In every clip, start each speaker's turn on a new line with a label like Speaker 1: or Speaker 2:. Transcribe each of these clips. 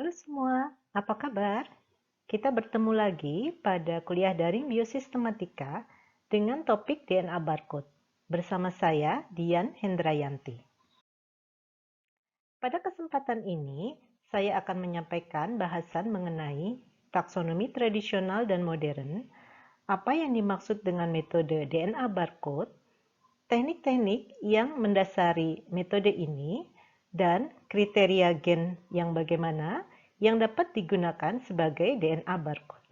Speaker 1: Halo semua, apa kabar? Kita bertemu lagi pada kuliah daring biosistematika dengan topik DNA barcode. Bersama saya, Dian Hendrayanti. Pada kesempatan ini, saya akan menyampaikan bahasan mengenai taksonomi tradisional dan modern, apa yang dimaksud dengan metode DNA barcode, teknik-teknik yang mendasari metode ini, dan kriteria gen yang bagaimana yang dapat digunakan sebagai DNA barcode.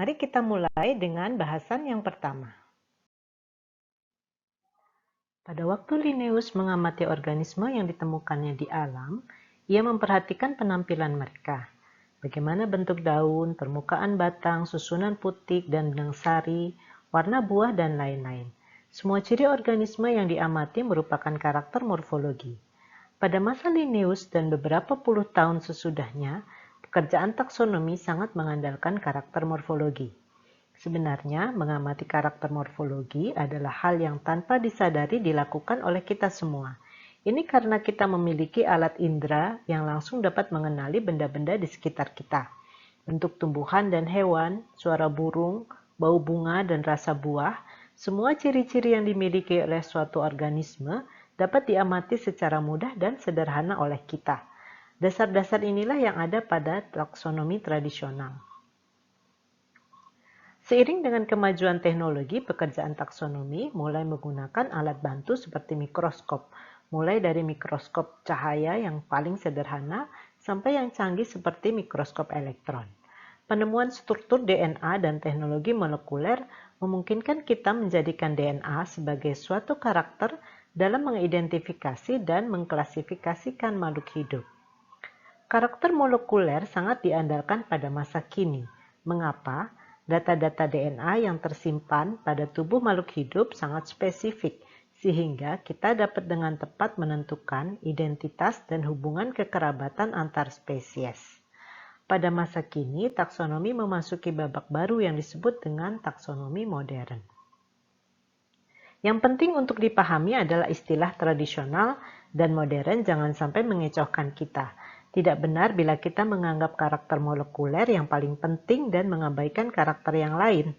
Speaker 1: Mari kita mulai dengan bahasan yang pertama. Pada waktu Linnaeus mengamati organisme yang ditemukannya di alam, ia memperhatikan penampilan mereka. Bagaimana bentuk daun, permukaan batang, susunan putik dan benang sari, warna buah, dan lain-lain. Semua ciri organisme yang diamati merupakan karakter morfologi. Pada masa Linnaeus dan beberapa puluh tahun sesudahnya, pekerjaan taksonomi sangat mengandalkan karakter morfologi. Sebenarnya, mengamati karakter morfologi adalah hal yang tanpa disadari dilakukan oleh kita semua. Ini karena kita memiliki alat indera yang langsung dapat mengenali benda-benda di sekitar kita. Bentuk tumbuhan dan hewan, suara burung, bau bunga, dan rasa buah, semua ciri-ciri yang dimiliki oleh suatu organisme dapat diamati secara mudah dan sederhana oleh kita. Dasar-dasar inilah yang ada pada taksonomi tradisional. Seiring dengan kemajuan teknologi, pekerjaan taksonomi mulai menggunakan alat bantu seperti mikroskop, mulai dari mikroskop cahaya yang paling sederhana sampai yang canggih seperti mikroskop elektron. Penemuan struktur DNA dan teknologi molekuler memungkinkan kita menjadikan DNA sebagai suatu karakter dalam mengidentifikasi dan mengklasifikasikan makhluk hidup. Karakter molekuler sangat diandalkan pada masa kini. Mengapa? Data-data DNA yang tersimpan pada tubuh makhluk hidup sangat spesifik, sehingga kita dapat dengan tepat menentukan identitas dan hubungan kekerabatan antar spesies. Pada masa kini, taksonomi memasuki babak baru yang disebut dengan taksonomi modern. Yang penting untuk dipahami adalah istilah tradisional dan modern jangan sampai mengecohkan kita. Tidak benar bila kita menganggap karakter molekuler yang paling penting dan mengabaikan karakter yang lain.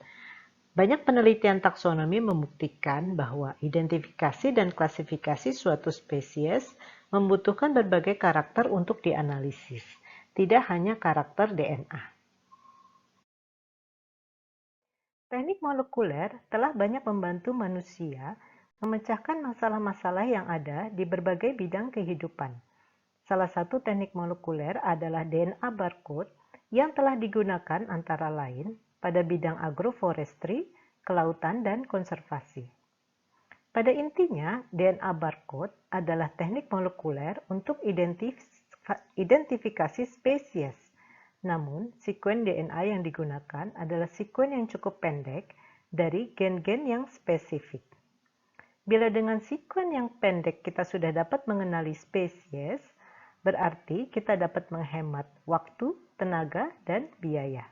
Speaker 1: Banyak penelitian taksonomi membuktikan bahwa identifikasi dan klasifikasi suatu spesies membutuhkan berbagai karakter untuk dianalisis, tidak hanya karakter DNA. Teknik molekuler telah banyak membantu manusia memecahkan masalah-masalah yang ada di berbagai bidang kehidupan. Salah satu teknik molekuler adalah DNA barcode yang telah digunakan antara lain pada bidang agroforestry, kelautan, dan konservasi. Pada intinya, DNA barcode adalah teknik molekuler untuk identifikasi spesies. Namun, sekuen DNA yang digunakan adalah sekuen yang cukup pendek dari gen-gen yang spesifik. Bila dengan sekuen yang pendek kita sudah dapat mengenali spesies, berarti kita dapat menghemat waktu, tenaga, dan biaya.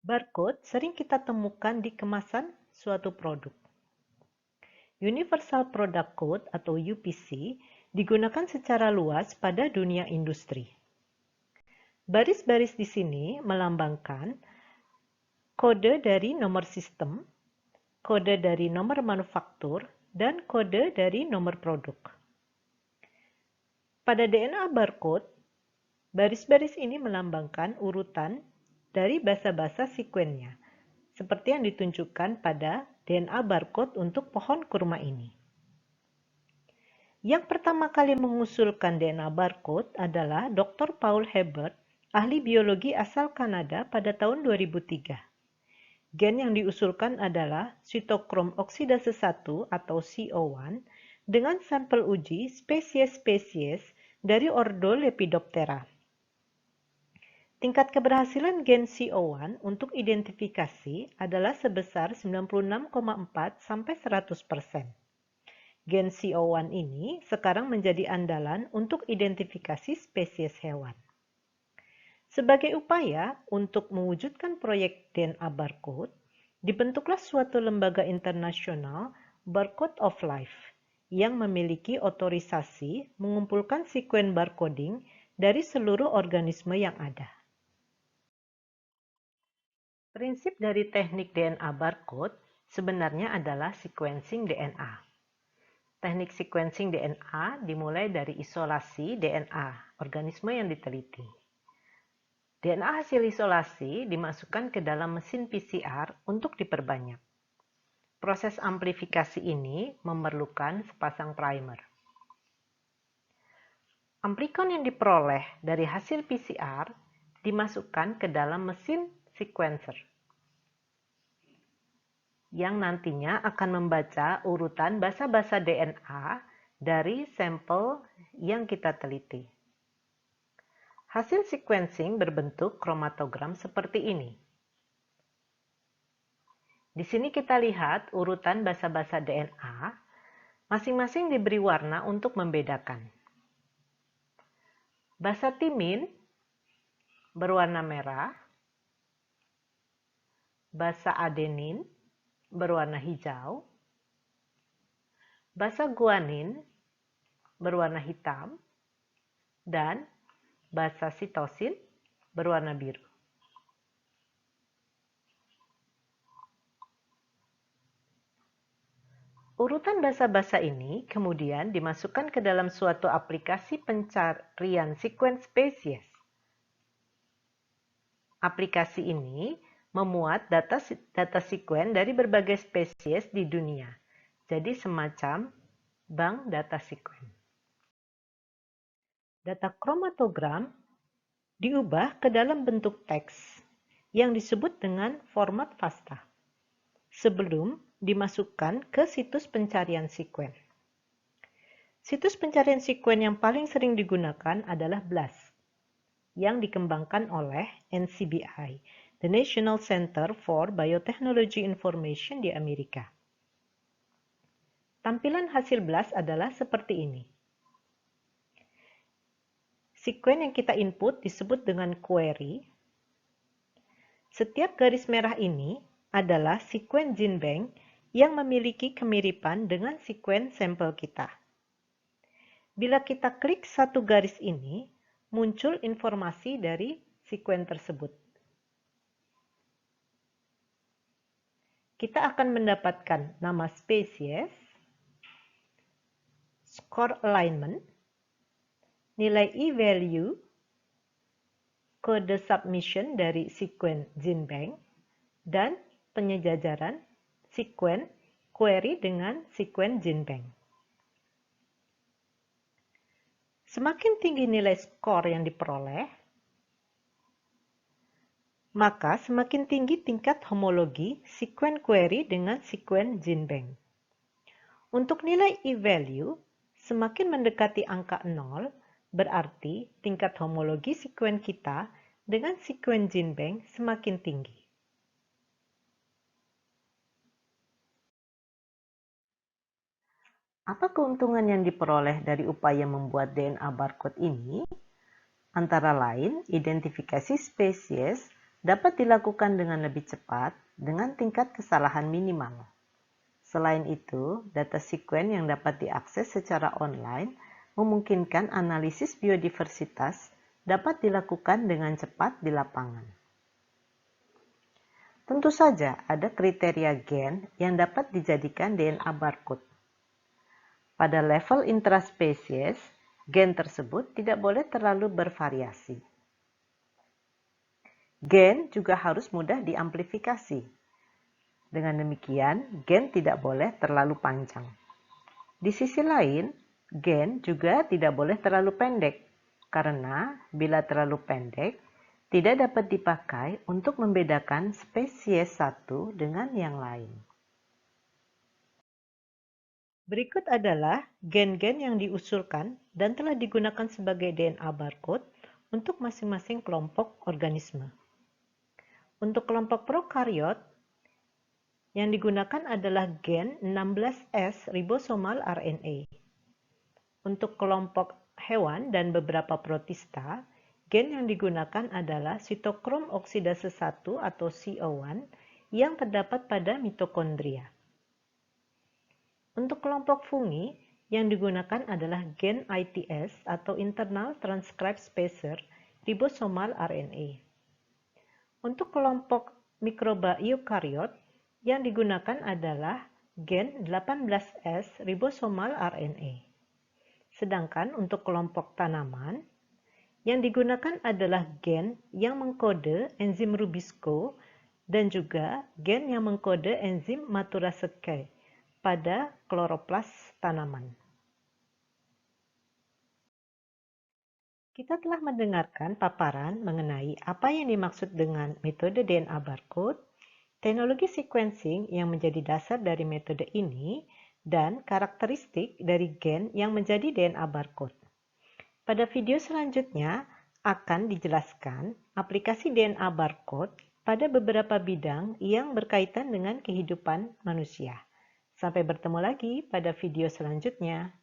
Speaker 1: Barcode sering kita temukan di kemasan suatu produk. Universal Product Code atau UPC digunakan secara luas pada dunia industri. Baris-baris di sini melambangkan kode dari nomor sistem, kode dari nomor manufaktur, dan kode dari nomor produk. Pada DNA barcode, baris-baris ini melambangkan urutan dari basa-basa sekuennya, seperti yang ditunjukkan pada DNA barcode untuk pohon kurma ini. Yang pertama kali mengusulkan DNA barcode adalah Dr. Paul Hebert, ahli biologi asal Kanada pada tahun 2003. Gen yang diusulkan adalah sitokrom oksidase 1 atau CO1 dengan sampel uji spesies-spesies dari ordo Lepidoptera. Tingkat keberhasilan gen CO1 untuk identifikasi adalah sebesar 96,4 sampai 100%. Gen CO1 ini sekarang menjadi andalan untuk identifikasi spesies hewan. Sebagai upaya untuk mewujudkan proyek DNA barcode, dibentuklah suatu lembaga internasional Barcode of Life yang memiliki otorisasi mengumpulkan sekuen barcoding dari seluruh organisme yang ada. Prinsip dari teknik DNA barcode sebenarnya adalah sequencing DNA. Teknik sequencing DNA dimulai dari isolasi DNA organisme yang diteliti. DNA hasil isolasi dimasukkan ke dalam mesin PCR untuk diperbanyak. Proses amplifikasi ini memerlukan sepasang primer. Amplikon yang diperoleh dari hasil PCR dimasukkan ke dalam mesin sequencer yang nantinya akan membaca urutan basa-basa DNA dari sampel yang kita teliti. Hasil sequencing berbentuk kromatogram seperti ini. Di sini kita lihat urutan basa-basa DNA, masing-masing diberi warna untuk membedakan. Basa timin berwarna merah, basa adenin berwarna hijau, basa guanin berwarna hitam, dan basa sitosin berwarna biru. Urutan basa-basa ini kemudian dimasukkan ke dalam suatu aplikasi pencarian sequence spesies. Aplikasi ini memuat data sequence dari berbagai spesies di dunia. Jadi semacam bank data sequence. Data kromatogram diubah ke dalam bentuk teks yang disebut dengan format FASTA sebelum dimasukkan ke situs pencarian sequence. Situs pencarian sequence yang paling sering digunakan adalah BLAST yang dikembangkan oleh NCBI, the National Center for Biotechnology Information di Amerika. Tampilan hasil BLAST adalah seperti ini. Sequence yang kita input disebut dengan query. Setiap garis merah ini adalah sequence gene bank yang memiliki kemiripan dengan sequence sampel kita. Bila kita klik satu garis ini, muncul informasi dari sequence tersebut. Kita akan mendapatkan nama spesies, score alignment, nilai e-value, kode submission dari sequence gene bank, dan penyejajaran sequence query dengan sequence gene bank. Semakin tinggi nilai skor yang diperoleh, maka semakin tinggi tingkat homologi sequence query dengan sequence gene bank. Untuk nilai e-value, semakin mendekati angka 0, berarti tingkat homologi sequence kita dengan sequence gene bank semakin tinggi. Apa keuntungan yang diperoleh dari upaya membuat DNA barcode ini? Antara lain, identifikasi spesies dapat dilakukan dengan lebih cepat dengan tingkat kesalahan minimal. Selain itu, data sequence yang dapat diakses secara online memungkinkan analisis biodiversitas dapat dilakukan dengan cepat di lapangan. Tentu saja ada kriteria gen yang dapat dijadikan DNA barcode. Pada level intraspesies, gen tersebut tidak boleh terlalu bervariasi. Gen juga harus mudah diamplifikasi. Dengan demikian, gen tidak boleh terlalu panjang. Di sisi lain, gen juga tidak boleh terlalu pendek, karena bila terlalu pendek, tidak dapat dipakai untuk membedakan spesies satu dengan yang lain. Berikut adalah gen-gen yang diusulkan dan telah digunakan sebagai DNA barcode untuk masing-masing kelompok organisme. Untuk kelompok prokariot, yang digunakan adalah gen 16S ribosomal RNA. Untuk kelompok hewan dan beberapa protista, gen yang digunakan adalah sitokrom oksidase 1 atau CO1 yang terdapat pada mitokondria. Untuk kelompok fungi, yang digunakan adalah gen ITS atau Internal Transcript Spacer ribosomal RNA. Untuk kelompok mikroba eukariot, yang digunakan adalah gen 18S ribosomal RNA. Sedangkan untuk kelompok tanaman, yang digunakan adalah gen yang mengkode enzim Rubisco dan juga gen yang mengkode enzim Maturaseke pada kloroplas tanaman. Kita telah mendengarkan paparan mengenai apa yang dimaksud dengan metode DNA barcode, teknologi sequencing yang menjadi dasar dari metode ini, dan karakteristik dari gen yang menjadi DNA barcode. Pada video selanjutnya akan dijelaskan aplikasi DNA barcode pada beberapa bidang yang berkaitan dengan kehidupan manusia. Sampai bertemu lagi pada video selanjutnya.